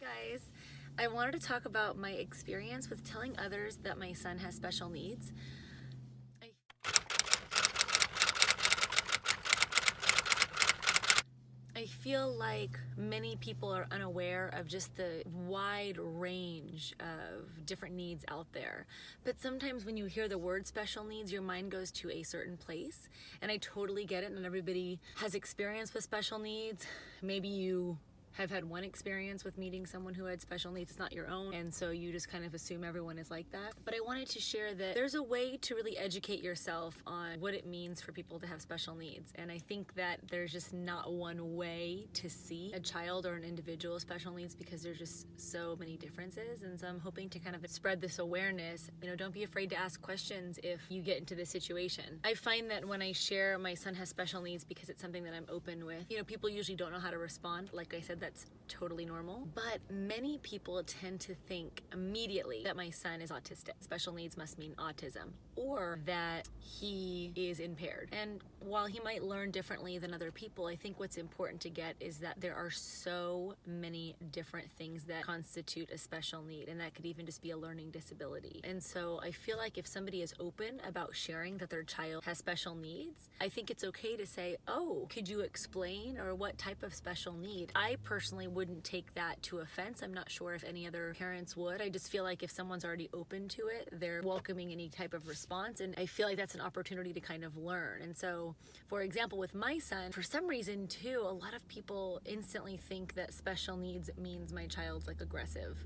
Guys, I wanted to talk about my experience with telling others that my son has special needs. I feel like many people are unaware of just the wide range of different needs out there. But sometimes when you hear the word special needs, your mind goes to a certain place. And I totally get it. Not everybody has experience with special needs. Maybe you have had one experience with meeting someone who had special needs. It's not your own, and so you just kind of assume everyone is like that. But I wanted to share that there's a way to really educate yourself on what it means for people to have special needs. And I think that there's just not one way to see a child or an individual with special needs because there's just so many differences. And so I'm hoping to kind of spread this awareness. Don't be afraid to ask questions if you get into this situation. I find that when I share my son has special needs because it's something that I'm open with, people usually don't know how to respond. Like I said, that's totally normal. But many people tend to think immediately that my son is autistic. Special needs must mean autism, or that he is impaired. And while he might learn differently than other people, I think what's important to get is that there are so many different things that constitute a special need, and that could even just be a learning disability. And so I feel like if somebody is open about sharing that their child has special needs, I think it's okay to say, oh, could you explain, or what type of special need? I personally wouldn't take that to offense. I'm not sure if any other parents would. I just feel like if someone's already open to it, they're welcoming any type of response. And I feel like that's an opportunity to kind of learn. And so, for example, with my son, for some reason too, a lot of people instantly think that special needs means my child's like aggressive.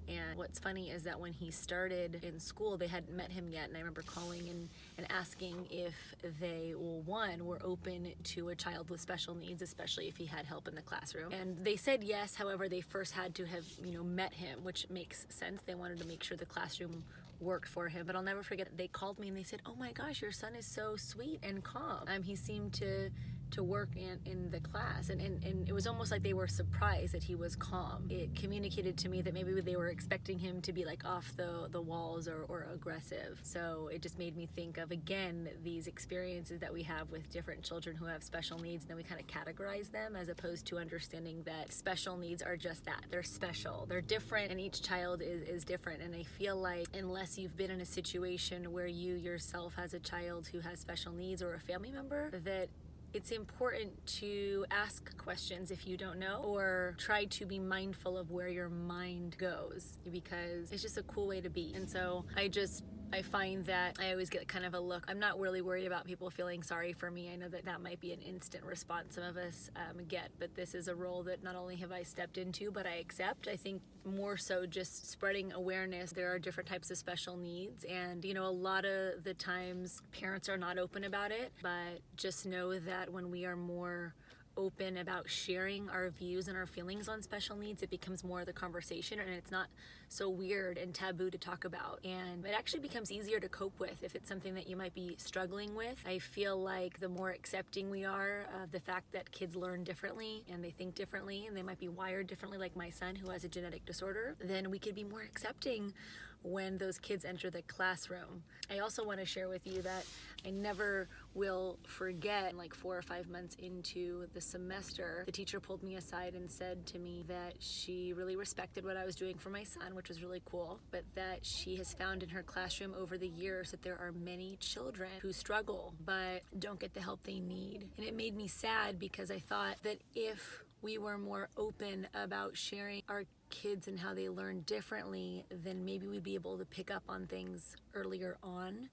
And what's funny is that when he started in school, they hadn't met him yet. And I remember calling and asking if they, were open to a child with special needs, especially if he had help in the classroom. And they said yes. However, they first had to have, met him, which makes sense. They wanted to make sure the classroom worked for him. But I'll never forget, they called me and they said, oh my gosh, your son is so sweet and calm. He seemed to work in the class, and it was almost like they were surprised that he was calm. It communicated to me that maybe they were expecting him to be like off the walls or aggressive. So it just made me think of, again, these experiences that we have with different children who have special needs, and then we kind of categorize them, as opposed to understanding that special needs are just that. They're special, they're different, and each child is different. And I feel like unless you've been in a situation where you yourself as a child who has special needs, or a family member, that it's important to ask questions if you don't know, or try to be mindful of where your mind goes, because it's just a cool way to be. And so I find that I always get kind of a look. I'm not really worried about people feeling sorry for me. I know that might be an instant response some of us get, but this is a role that not only have I stepped into, but I accept. I think more so just spreading awareness. There are different types of special needs, and a lot of the times parents are not open about it, but just know that when we are more open about sharing our views and our feelings on special needs, it becomes more of the conversation, and it's not so weird and taboo to talk about, and it actually becomes easier to cope with if it's something that you might be struggling with. I feel like the more accepting we are of the fact that kids learn differently and they think differently and they might be wired differently, like my son who has a genetic disorder, then we could be more accepting when those kids enter the classroom. I also want to share with you that I never will forget, like 4 or 5 months into the semester, the teacher pulled me aside and said to me that she really respected what I was doing for my son, which was really cool, but that she has found in her classroom over the years that there are many children who struggle but don't get the help they need. And it made me sad, because I thought that if we were more open about sharing our kids and how they learn differently, then maybe we'd be able to pick up on things earlier on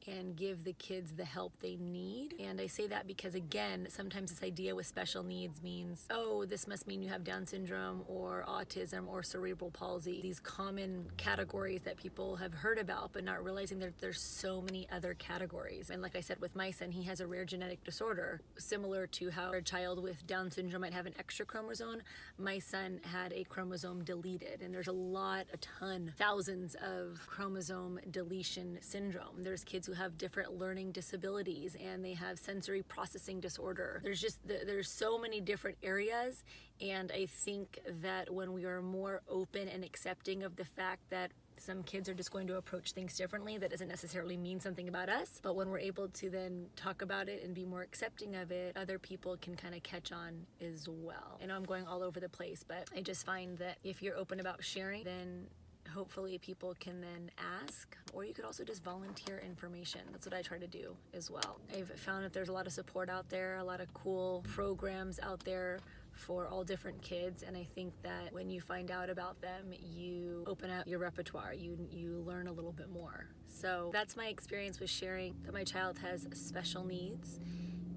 and give the kids the help they need. And I say that because, again, sometimes this idea with special needs means, oh, this must mean you have Down syndrome or autism or cerebral palsy, these common categories that people have heard about, but not realizing that there's so many other categories. And like I said, with my son, he has a rare genetic disorder, similar to how a child with Down syndrome might have an extra chromosome. My son had a chromosome deleted, and there's a ton, thousands of chromosome deletion syndrome. There's kids kids who have different learning disabilities and they have sensory processing disorder. There's so many different areas, and I think that when we are more open and accepting of the fact that some kids are just going to approach things differently, that doesn't necessarily mean something about us, but when we're able to then talk about it and be more accepting of it, other people can kind of catch on as well. I know I'm going all over the place, but I just find that if you're open about sharing, then hopefully people can then ask, or you could also just volunteer information. That's what I try to do as well. I've found that there's a lot of support out there, a lot of cool programs out there for all different kids, and I think that when you find out about them, you open up your repertoire, you learn a little bit more. So that's my experience with sharing that my child has special needs.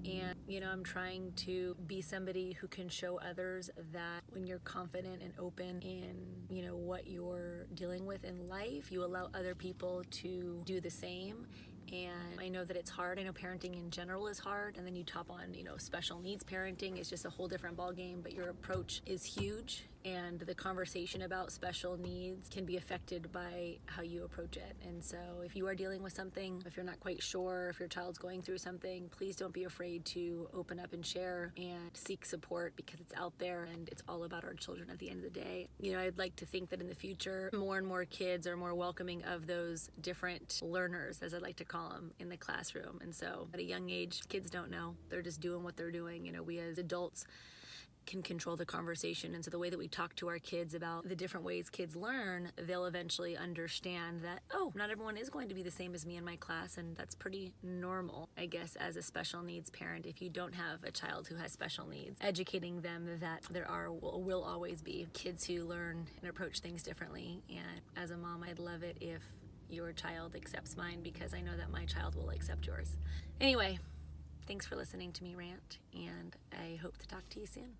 And, I'm trying to be somebody who can show others that when you're confident and open in, what you're dealing with in life, you allow other people to do the same. And I know that it's hard. I know parenting in general is hard. And then you top on, special needs parenting is just a whole different ballgame, but your approach is huge. And the conversation about special needs can be affected by how you approach it. And so if you are dealing with something, if you're not quite sure, if your child's going through something, please don't be afraid to open up and share and seek support, because it's out there and it's all about our children at the end of the day. I'd like to think that in the future, more and more kids are more welcoming of those different learners, as I like to call them, in the classroom. And so at a young age, kids don't know. They're just doing what they're doing. We as adults can control the conversation. And so the way that we talk to our kids about the different ways kids learn, they'll eventually understand that, oh, not everyone is going to be the same as me in my class, and that's pretty normal, I guess, as a special needs parent. If you don't have a child who has special needs, educating them that there will always be kids who learn and approach things differently. And as a mom, I'd love it if your child accepts mine, because I know that my child will accept yours. Anyway, thanks for listening to me rant, and I hope to talk to you soon.